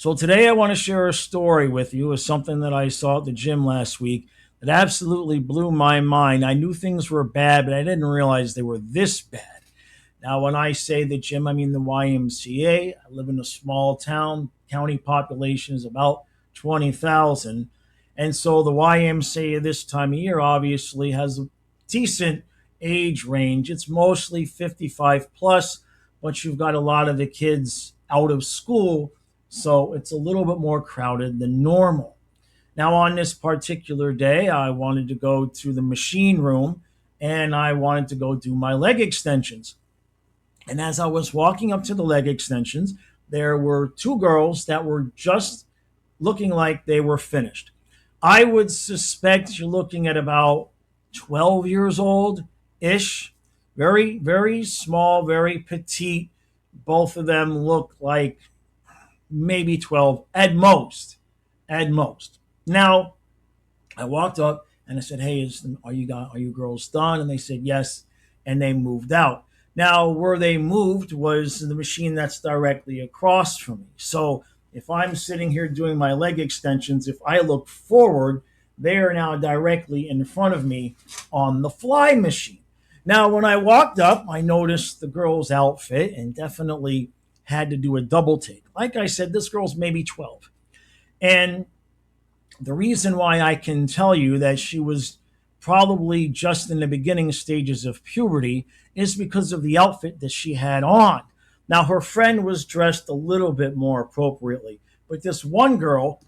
So today I want to share a story with you of something that I saw at the gym last week that absolutely blew my mind. I knew things were bad, but I didn't realize they were this bad. Now, when I say the gym, I mean the YMCA. I live in a small town. County population is about 20,000. And so the YMCA this time of year obviously has a decent age range. It's mostly 55 plus, but you've got a lot of the kids out of school, so it's a little bit more crowded than normal. Now, on this particular day, I wanted to go to the machine room and I wanted to go do my leg extensions. And as I was walking up to the leg extensions, there were two girls that were just looking like they were finished. I would suspect you're looking at about 12 years old ish. Very, very small, very petite. Both of them look like maybe 12 at most. At most. Now, I walked up and I said, "Hey, are you girls done?" And they said yes, and they moved out. Now, where they moved was the machine that's directly across from me. So if I'm sitting here doing my leg extensions, if I look forward, they are now directly in front of me on the fly machine. Now, when I walked up, I noticed the girl's outfit and definitely had to do a double take. Like I said, this girl's maybe 12. And the reason why I can tell you that she was probably just in the beginning stages of puberty is because of the outfit that she had on. Now, her friend was dressed a little bit more appropriately, but this one girl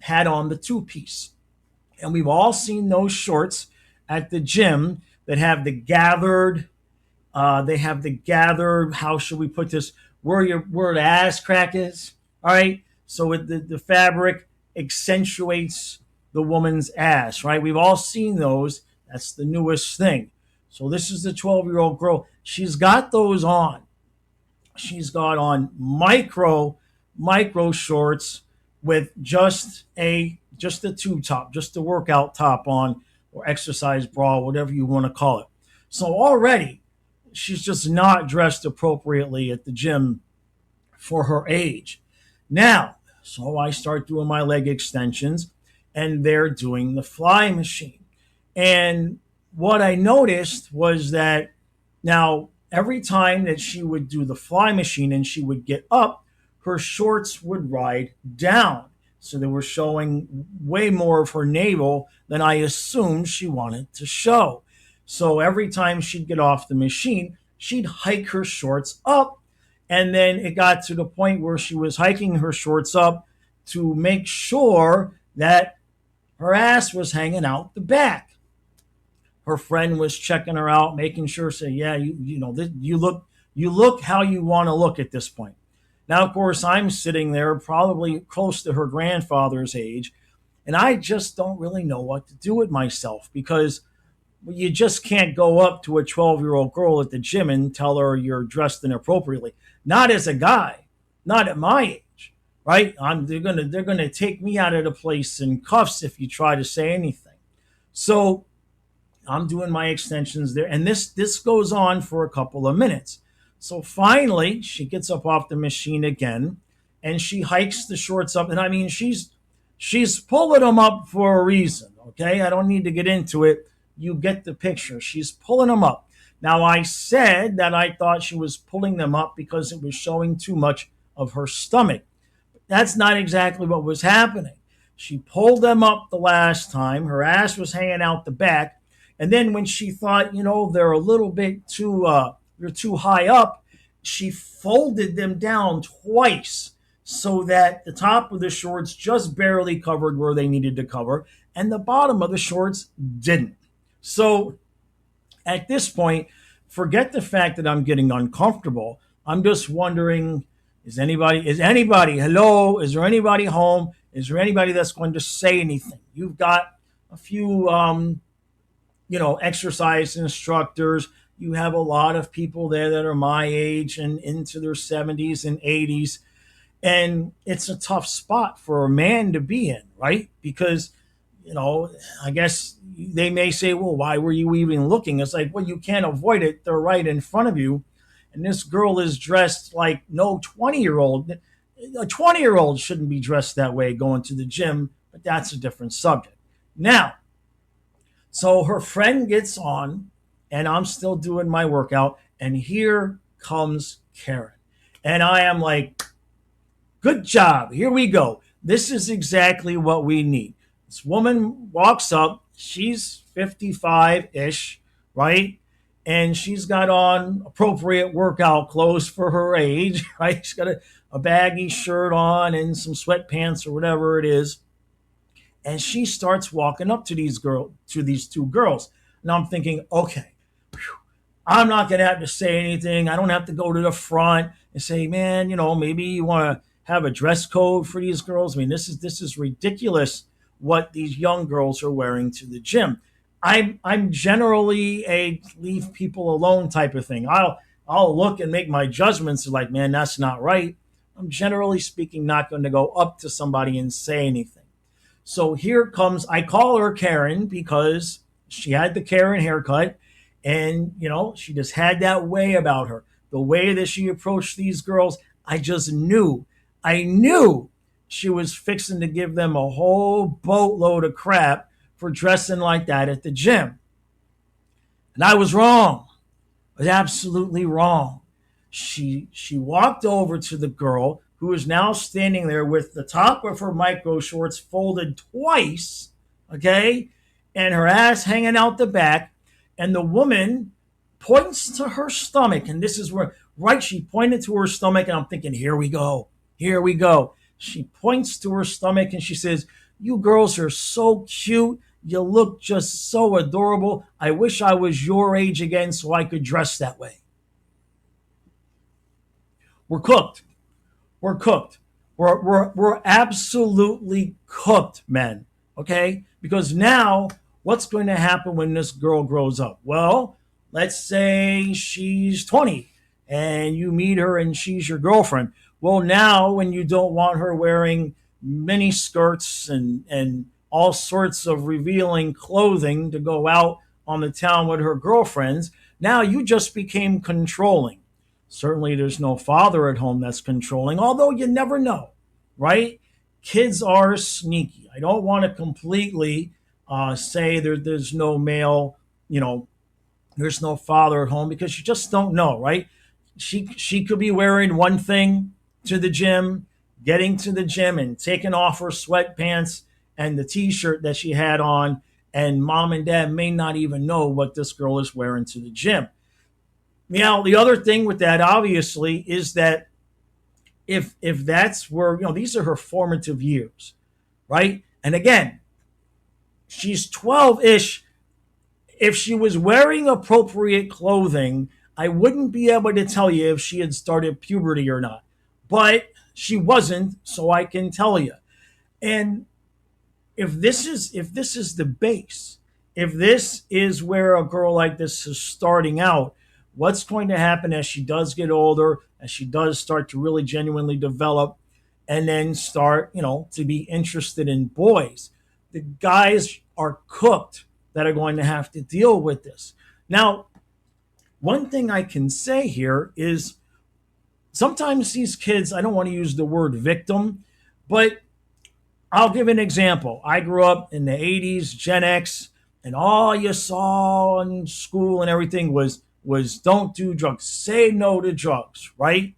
had on the two piece. And we've all seen those shorts at the gym that have the gathered, how should we put this, where the ass crack is. All right. So the fabric accentuates the woman's ass, right? We've all seen those. That's the newest thing. So this is the 12-year-old girl. She's got those on. She's got on micro shorts with just a tube top, just a workout top on, or exercise bra, whatever you want to call it. So already she's just not dressed appropriately at the gym for her age. Now, so I start doing my leg extensions and they're doing the fly machine. And what I noticed was that now every time that she would do the fly machine and she would get up, her shorts would ride down. So they were showing way more of her navel than I assumed she wanted to show. So every time she'd get off the machine, she'd hike her shorts up. And then it got to the point where she was hiking her shorts up to make sure that her ass was hanging out the back. Her friend was checking her out, making sure, say, yeah, you look how you want to look at this point. Now, of course, I'm sitting there probably close to her grandfather's age, and I just don't really know what to do with myself because you just can't go up to a 12-year-old girl at the gym and tell her you're dressed inappropriately. Not as a guy, not at my age, right? They're gonna take me out of the place in cuffs if you try to say anything. So I'm doing my extensions there, and this goes on for a couple of minutes. So finally, she gets up off the machine again, and she hikes the shorts up. And I mean, she's pulling them up for a reason. Okay, I don't need to get into it. You get the picture. She's pulling them up. Now, I said that I thought she was pulling them up because it was showing too much of her stomach. But that's not exactly what was happening. She pulled them up the last time. Her ass was hanging out the back. And then when she thought, they're a little bit they're too high up, she folded them down twice so that the top of the shorts just barely covered where they needed to cover, and the bottom of the shorts didn't. So at this point, forget the fact that I'm getting uncomfortable. I'm just wondering, hello? Is there anybody home? Is there anybody that's going to say anything? You've got a few, exercise instructors. You have a lot of people there that are my age and into their 70s and 80s. And it's a tough spot for a man to be in, right? Because, I guess they may say, well, why were you even looking? It's like, well, you can't avoid it. They're right in front of you. And this girl is dressed like no 20-year-old. A 20-year-old shouldn't be dressed that way going to the gym, but that's a different subject. Now, so her friend gets on, and I'm still doing my workout, and here comes Karen. And I am like, good job. Here we go. This is exactly what we need. This woman walks up. She's 55 ish, right? And she's got on appropriate workout clothes for her age, right? She's got a baggy shirt on and some sweatpants or whatever it is. And she starts walking up to these two girls. And I'm thinking, okay, I'm not going to have to say anything. I don't have to go to the front and say, man, maybe you want to have a dress code for these girls. I mean, this is ridiculous what these young girls are wearing to the gym. I'm generally a leave people alone type of thing. I'll look and make my judgments like, man, that's not right. I'm generally speaking not going to go up to somebody and say anything. So here comes, I call her Karen because she had the Karen haircut, and, she just had that way about her. The way that she approached these girls, I knew she was fixing to give them a whole boatload of crap for dressing like that at the gym. And I was wrong. I was absolutely wrong. She walked over to the girl who is now standing there with the top of her micro shorts folded twice, okay, and her ass hanging out the back. And the woman points to her stomach, and this is where, right, she pointed to her stomach, and I'm thinking, here we go, here we go. She points to her stomach, and she says, you girls are so cute. You look just so adorable. I wish I was your age again so I could dress that way. We're cooked. We're cooked. We're absolutely cooked, men. Okay? Because now, what's going to happen when this girl grows up? Well, let's say she's 20 and you meet her and she's your girlfriend. Well, now when you don't want her wearing mini skirts and all sorts of revealing clothing to go out on the town with her girlfriends, now you just became controlling. Certainly, there's no father at home that's controlling, although you never know, right? Kids are sneaky. I don't want to completely say there's no male, there's no father at home because you just don't know, right? She could be wearing one thing to the gym, getting to the gym and taking off her sweatpants and the t-shirt that she had on, and mom and dad may not even know what this girl is wearing to the gym. Now, the other thing with that, obviously, is that if that's where, these are her formative years, right? And again, she's 12-ish. If she was wearing appropriate clothing, I wouldn't be able to tell you if she had started puberty or not. But she wasn't, so I can tell you. And if this is the base, if this is where a girl like this is starting out, what's going to happen as she does get older, as she does start to really genuinely develop, and then start, to be interested in boys? The guys are cooked that are going to have to deal with this. Now, one thing I can say here is sometimes these kids, I don't want to use the word victim, but I'll give an example. I grew up in the 80s, Gen X, and all you saw in school and everything was don't do drugs, say no to drugs, right?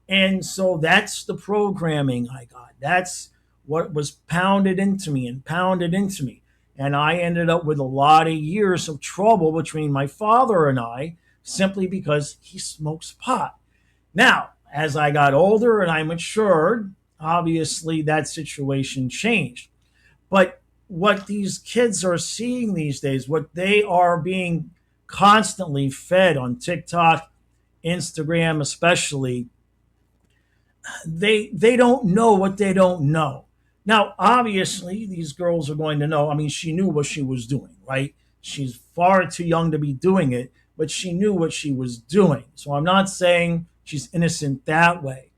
And so that's the programming I got. That's what was pounded into me and pounded into me. And I ended up with a lot of years of trouble between my father and I simply because he smokes pot. Now, as I got older and I matured, obviously that situation changed. But what these kids are seeing these days, what they are being constantly fed on TikTok, Instagram especially, they don't know what they don't know. Now, obviously, these girls are going to know. I mean, she knew what she was doing, right? She's far too young to be doing it, but she knew what she was doing. So I'm not saying she's innocent that way.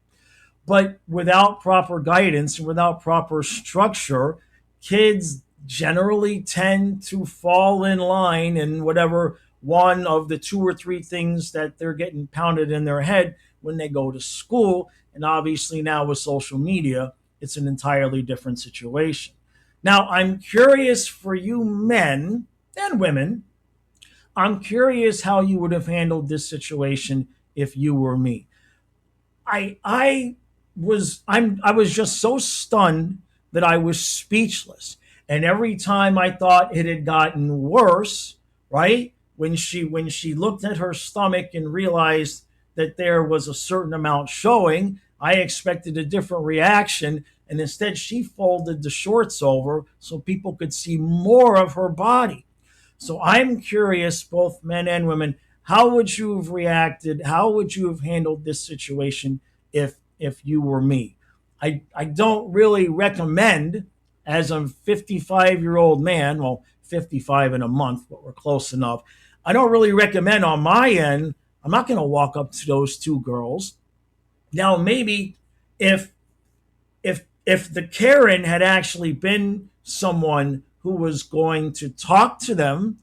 But without proper guidance and without proper structure, kids generally tend to fall in line in whatever one of the two or three things that they're getting pounded in their head when they go to school. And obviously now with social media, it's an entirely different situation. Now, I'm curious for you men and women, I'm curious how you would have handled this situation if you were me. I was just so stunned that I was speechless. And every time I thought it had gotten worse, right? When she looked at her stomach and realized that there was a certain amount showing, I expected a different reaction. And instead, she folded the shorts over so people could see more of her body. So I'm curious, both men and women, how would you have reacted? How would you have handled this situation if you were me? I don't really recommend, as a 55-year-old man, well, 55 in a month, but we're close enough. I don't really recommend on my end. I'm not going to walk up to those two girls. Now, maybe if if the Karen had actually been someone who was going to talk to them,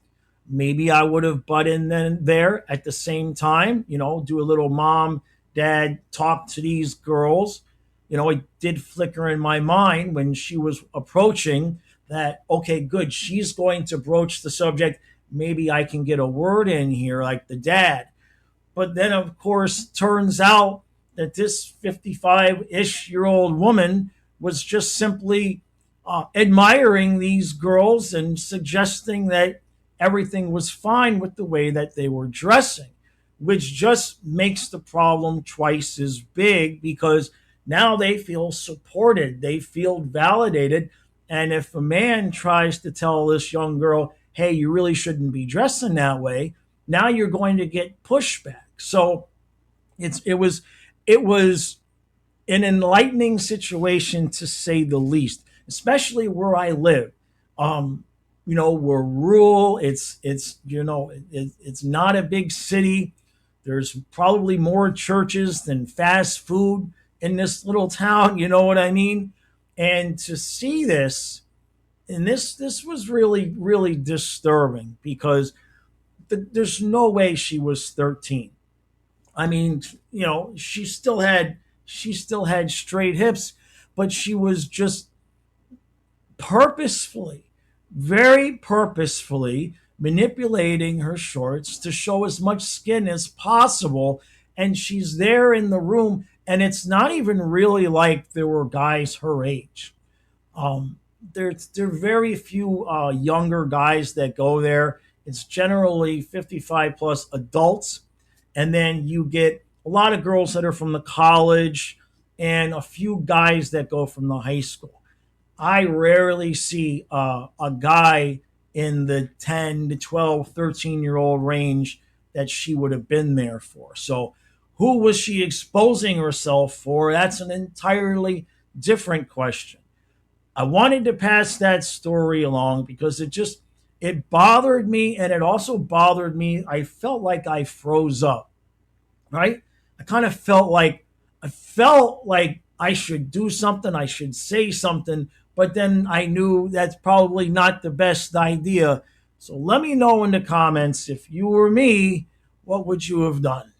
maybe I would have butt in then there at the same time, do a little mom, dad talk to these girls. It did flicker in my mind when she was approaching that, okay, good, she's going to broach the subject. Maybe I can get a word in here like the dad. But then, of course, turns out that this 55-ish-year-old woman was just simply admiring these girls and suggesting that everything was fine with the way that they were dressing, which just makes the problem twice as big because now they feel supported, they feel validated. And if a man tries to tell this young girl, hey, you really shouldn't be dressing that way, now you're going to get pushback. So it was an enlightening situation to say the least, especially where I live. We're rural. It's not a big city. There's probably more churches than fast food in this little town. You know what I mean? And to see this, and this was really really disturbing because there's no way she was 13. I mean, she still had straight hips, but she was just purposefully, very purposefully manipulating her shorts to show as much skin as possible. And she's there in the room, and it's not even really like there were guys her age. There are very few younger guys that go there. It's generally 55 plus adults, and then you get a lot of girls that are from the college and a few guys that go from the high school. I rarely see a guy in the 10 to 12, 13-year-old range that she would have been there for. So who was she exposing herself for? That's an entirely different question. I wanted to pass that story along because it bothered me, and it also bothered me. I felt like I froze up, right? I felt like I should do something, I should say something, but then I knew that's probably not the best idea. So let me know in the comments, if you were me, what would you have done?